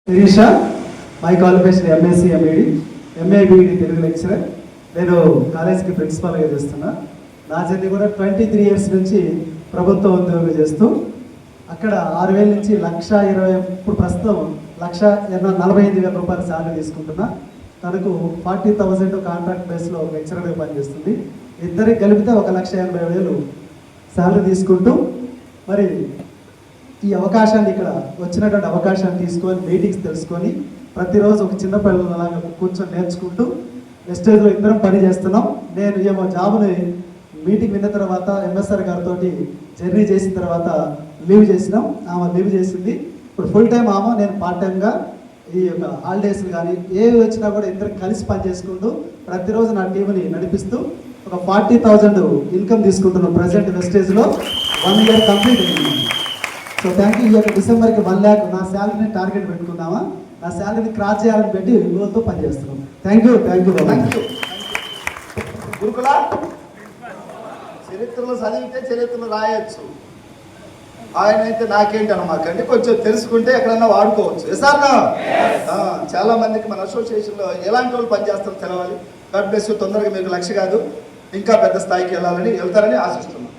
Sirisha, my qualification MSc MEd, MA BEd Telugu lecturer. నేను కాలేజీకి ప్రిన్సిపాల్గా చేస్తున్నా. నా జర్నీ కూడా 23 ఇయర్స్ నుంచి ప్రభుత్వ ఉద్యోగం చేస్తూ అక్కడ 6,000 నుంచి 1,20,000, ఇప్పుడు ప్రస్తుతం 1,45,000 రూపాయల శాలరీ తీసుకుంటున్నా. తనకు 40,000 కాంట్రాక్ట్ బేస్లో లెక్చరర్గా పనిచేస్తుంది. ఇద్దరికి కలిపితే 1,80,000 శాలరీ తీసుకుంటూ మరి ఈ అవకాశాన్ని, ఇక్కడ వచ్చినటువంటి అవకాశాన్ని తీసుకొని మీటింగ్స్ తెలుసుకొని ప్రతిరోజు ఒక చిన్న పిల్లలలాగా కూర్చొని నేర్చుకుంటూ వెస్టేజ్లో ఇద్దరం పని చేస్తున్నాం. నేను ఏమో జాబ్ని మీటింగ్ విన్న తర్వాత ఎంఎస్ఆర్ గారితో జర్నీ చేసిన తర్వాత లీవ్ చేసినాం. ఆమె లీవ్ చేసింది. ఇప్పుడు ఫుల్ టైం ఆమె, నేను పార్ట్ టైంగా ఈ యొక్క హాలిడేస్ కానీ ఏవి వచ్చినా కూడా ఇద్దరు కలిసి పని చేసుకుంటూ ప్రతిరోజు నా టీంని నడిపిస్తూ ఒక 40,000 ఇన్కమ్ తీసుకుంటున్నాం. ప్రజెంట్ వెస్టేజ్లో 1 ఇయర్ కంప్లీట్ అయింది. So thank you. ఈ యొక్క డిసెంబర్కి 1 lakh నా శాలరీని టార్గెట్ పెట్టుకున్నామా, నా శాలరీని క్రాస్ చేయాలని పెట్టి విలువలతో పనిచేస్తున్నాం. Thank you. గురుకుల చరిత్రలో చదివితే చరిత్రలో రాయొచ్చు. ఆయన అయితే నాకేంటి అనమాకండి, కొంచెం తెలుసుకుంటే ఎక్కడన్నా వాడుకోవచ్చు. సార్ చాలా మందికి మన అసోసియేషన్లో ఎలాంటి వాళ్ళు పనిచేస్తారో తెలవాలి. God bless you. తొందరగా మీకు లక్ష్య కాదు, ఇంకా పెద్ద స్థాయికి వెళ్తారని ఆశిస్తున్నాం.